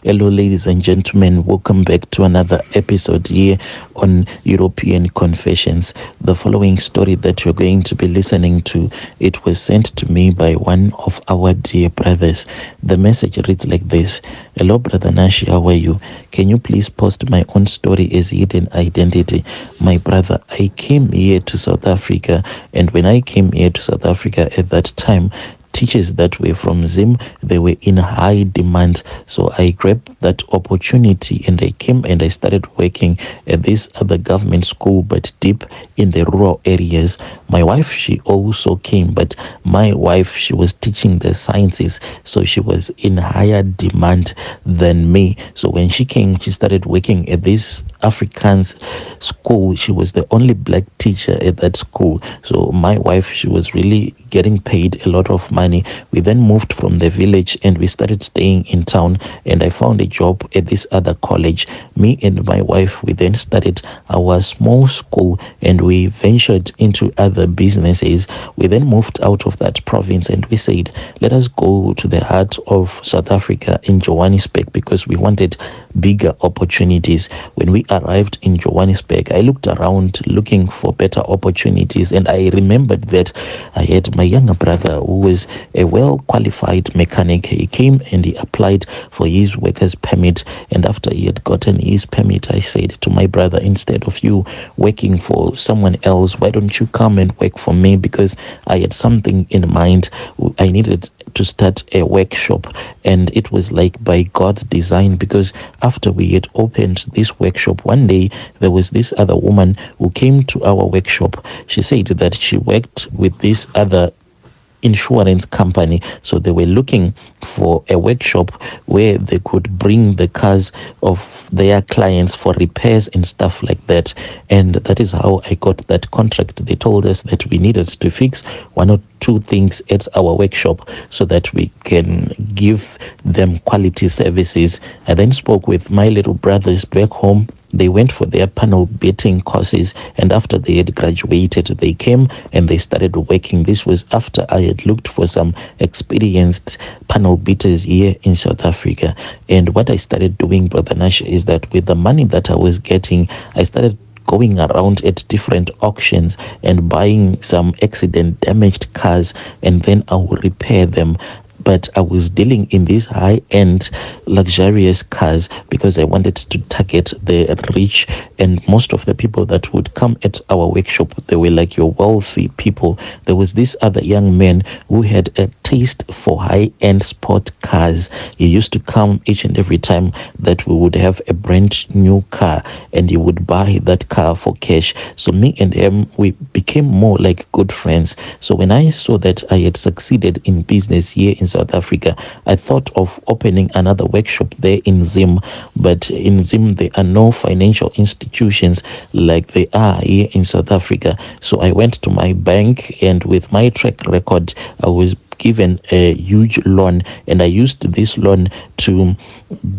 Hello, ladies and gentlemen. Welcome back to another episode here on European Confessions. The following story that you're going to be listening to, it was sent to me by one of our dear brothers. The message reads like this. Hello, Brother Nashi, how are you? Can you please post my own story as hidden identity? My brother, I came here to South Africa, and when I came here to South Africa at that time, teachers that were from Zim, they were in high demand. So I grabbed that opportunity and I came and I started working at this other government school, but deep in the rural areas. My wife, she also came, but my wife, she was teaching the sciences, so she was in higher demand than me. So when she came, she started working at this Afrikaans school. She was the only black teacher at that school. So my wife, she was really getting paid a lot of money. We then moved from the village and we started staying in town, and I found a job at this other college. Me and my wife, we then started our small school and we ventured into other businesses. We then moved out of that province and we said, let us go to the heart of South Africa in Johannesburg, because we wanted bigger opportunities. When we arrived in Johannesburg, I looked around looking for better opportunities, and I remembered that I had my younger brother who was a well-qualified mechanic. He came and he applied for his worker's permit, and after he had gotten his permit, I said to my brother, instead of you working for someone else, why don't you come and work for me? Because I had something in mind. I needed to start a workshop, and it was like by God's design, because after we had opened this workshop, one day there was this other woman who came to our workshop. She said that she worked with this other insurance company, so they were looking for a workshop where they could bring the cars of their clients for repairs and stuff like that. And that is how I got that contract. They told us that we needed to fix one or two things at our workshop so that we can give them quality services. I then spoke with my little brothers back home. They went for their panel beating courses, and after they had graduated, they came and they started working. This was after I had looked for some experienced panel beaters here in South Africa. And what I started doing, Brother Nash, is that with the money that I was getting, I started going around at different auctions and buying some accident damaged cars, and then I will repair them. But I was dealing in these high-end luxurious cars because I wanted to target the rich, and most of the people that would come at our workshop, they were like your wealthy people. There was this other young man who had a taste for high-end sport cars. He used to come each and every time that we would have a brand new car, and he would buy that car for cash. So me and him, we became more like good friends. So when I saw that I had succeeded in business here in South Africa, I thought of opening another workshop there in Zim, but in Zim there are no financial institutions like they are here in South Africa. So I went to my bank, and with my track record, I was given a huge loan, and I used this loan to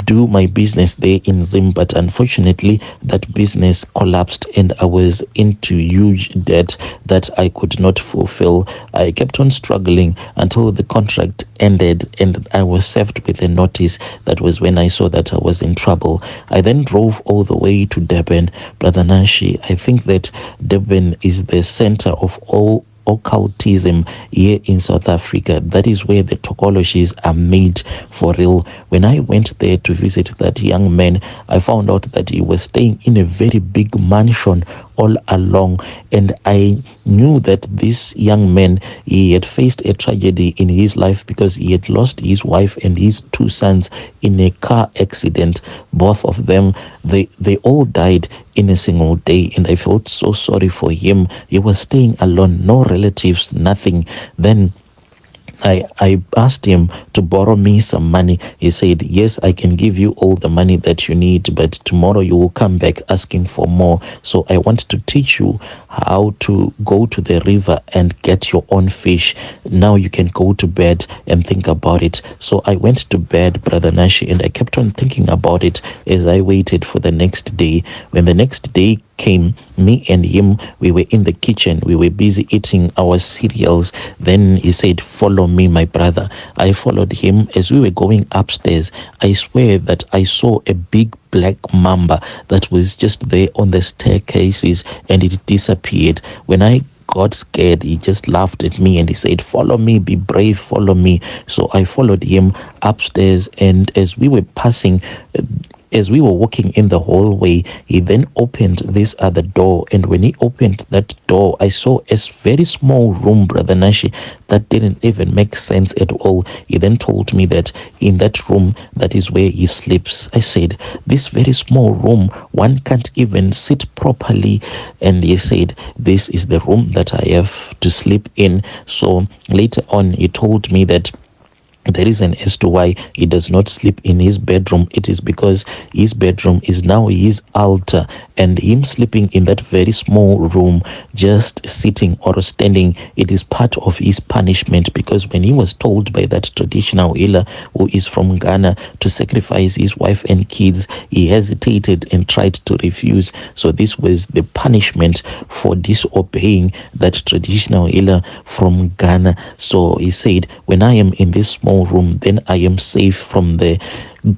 do my business there in Zim. But unfortunately, that business collapsed and I was into huge debt that I could not fulfill. I kept on struggling until the contract ended and I was served with a notice. That was when I saw that I was in trouble. I then drove all the way to Durban. Brother Nashi, I think that Durban is the center of all occultism here in South Africa. That is where the Tokoloshes are made for real. When I went there to visit that young man, I found out that he was staying in a very big mansion all along, and I knew that this young man, he had faced a tragedy in his life because he had lost his wife and his two sons in a car accident. Both of them, they all died in a single day, and I felt so sorry for him. He was staying alone, no relatives, nothing. Then I asked him to borrow me some money. He said, yes, I can give you all the money that you need, but tomorrow you will come back asking for more. So I want to teach you how to go to the river and get your own fish. Now you can go to bed and think about it. So I went to bed, Brother Nashi, and I kept on thinking about it as I waited for the next day. When the next day came. Me and him, we were in the kitchen. We were busy eating our cereals. Then he said, "Follow me, my brother." I followed him. As we were going upstairs, I swear that I saw a big black mamba that was just there on the staircases, and it disappeared. When I got scared, he just laughed at me and he said, "Follow me, be brave, follow me." So I followed him upstairs, and as we were walking in the hallway, he then opened this other door. And when he opened that door, I saw a very small room, Brother Nashi, that didn't even make sense at all. He then told me that in that room, that is where he sleeps. I said, "This very small room, one can't even sit properly." And he said, "This is the room that I have to sleep in." So later on, he told me that the reason as to why he does not sleep in his bedroom, it is because his bedroom is now his altar, and him sleeping in that very small room, just sitting or standing, it is part of his punishment. Because when he was told by that traditional healer who is from Ghana to sacrifice his wife and kids, he hesitated and tried to refuse. So this was the punishment for disobeying that traditional healer from Ghana. So he said, "When I am in this small room, then I am safe from the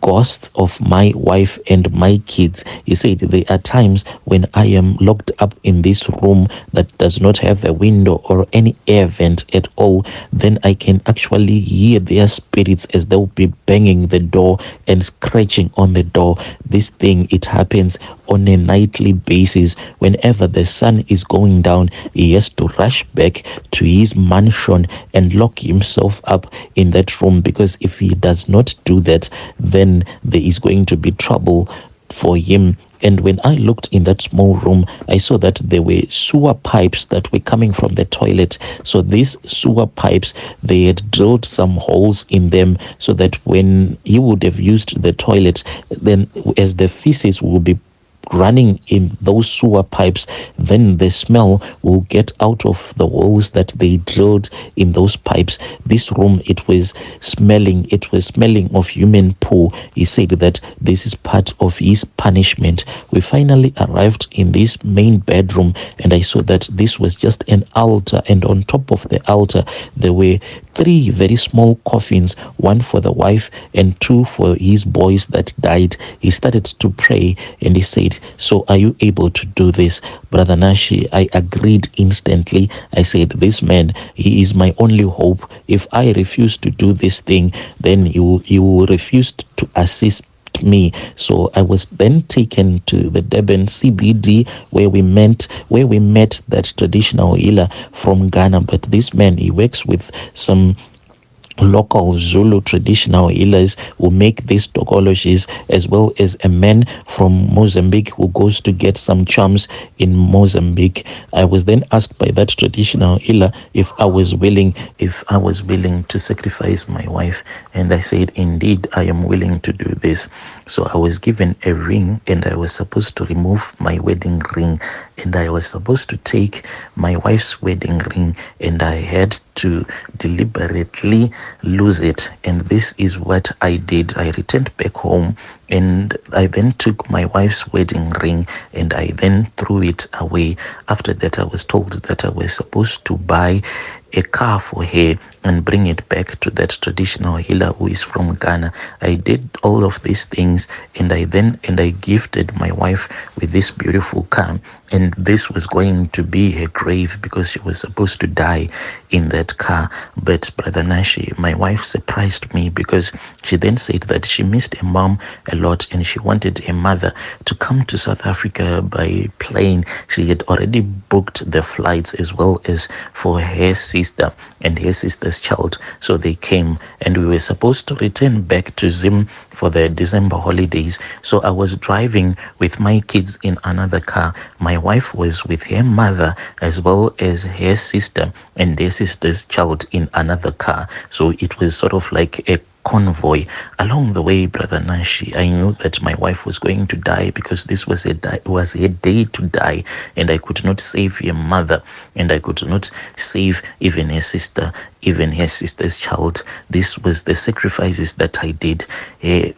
ghosts of my wife and my kids." He said, "There are times when I am locked up in this room that does not have a window or any air vent at all. Then I can actually hear their spirits as they'll be banging the door and scratching on the door. This thing, it happens on a nightly basis. Whenever the sun is going down, he has to rush back to his mansion and lock himself up in that room, because if he does not do that, then there is going to be trouble for him." And when I looked in that small room, I saw that there were sewer pipes that were coming from the toilet. So these sewer pipes, they had drilled some holes in them, so that when he would have used the toilet, then as the feces will be running in those sewer pipes, then the smell will get out of the holes that they drilled in those pipes. This room, it was smelling of human poo. He said that this is part of his punishment. We finally arrived in this main bedroom, and I saw that this was just an altar, and on top of the altar there were 3 very small coffins, one for the wife and 2 for his boys that died. He started to pray and he said, "So are you able to do this?" Brother Nashi, I agreed instantly. I said, "This man, he is my only hope. If I refuse to do this thing, then he will refuse to assist me." So I was then taken to the Deon CBD, where we met that traditional healer from Ghana. But this man, he works with some local Zulu traditional healers who make these Tokoloshes, as well as a man from Mozambique who goes to get some charms in Mozambique. I was then asked by that traditional healer if I was willing to sacrifice my wife, and I said, "Indeed, I am willing to do this." So I was given a ring, and I was supposed to remove my wedding ring, and I was supposed to take my wife's wedding ring, and I had to deliberately lose it. And this is what I did. I returned back home, and I then took my wife's wedding ring and I then threw it away. After that, I was told that I was supposed to buy a car for her and bring it back to that traditional healer who is from Ghana. I did all of these things, and I gifted my wife with this beautiful car, and this was going to be her grave because she was supposed to die in that car. But Brother Nashi, my wife surprised me, because she then said that she missed her mom a lot and she wanted her mother to come to South Africa by plane. She had already booked the flights as well as for her sister and her sister's child. So they came, and we were supposed to return back to Zim for the December holidays. So I was driving with my kids in another car. My wife was with her mother as well as her sister and their sister's child in another car. So it was sort of like a convoy. Along the way, Brother Nashi, I knew that my wife was going to die, because this was was a day to die, and I could not save her mother, and I could not save even her sister, even her sister's child. This was the sacrifices that I did. A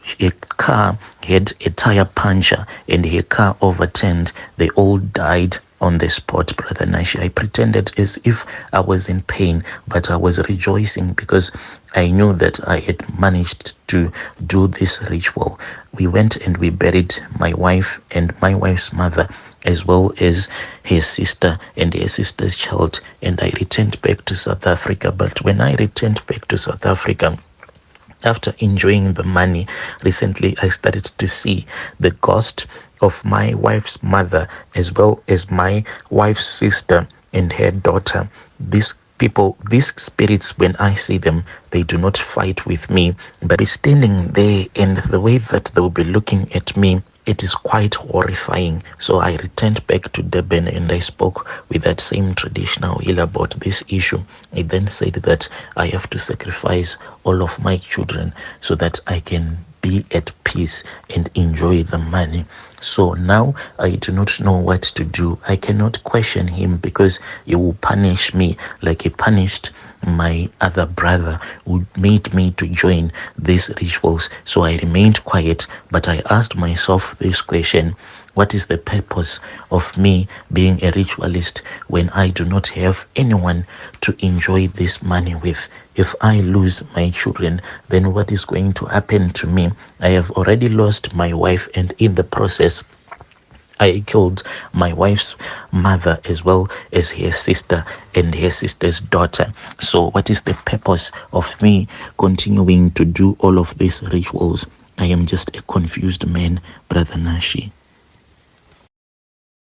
car had a tire puncture, and her car overturned. They all died on the spot, Brother Nashi. I pretended as if I was in pain, but I was rejoicing, because I knew that I had managed to do this ritual. We went and we buried my wife and my wife's mother, as well as her sister and her sister's child, and I returned back to South Africa. But when I returned back to South Africa, after enjoying the money, recently I started to see the ghost of my wife's mother, as well as my wife's sister and her daughter. These people, these spirits, when I see them, they do not fight with me, but be standing there, and the way that they will be looking at me, it is quite horrifying. So I returned back to Durban, and I spoke with that same traditional healer about this issue. He then said that I have to sacrifice all of my children so that I can be at peace and enjoy the money. So now I do not know what to do. I cannot question him, because he will punish me like he punished my other brother who made me to join these rituals. So I remained quiet, but I asked myself this question: what is the purpose of me being a ritualist when I do not have anyone to enjoy this money with? If I lose my children, then what is going to happen to me? I have already lost my wife, and in the process, I killed my wife's mother, as well as her sister and her sister's daughter. So what is the purpose of me continuing to do all of these rituals? I am just a confused man, Brother Nashi.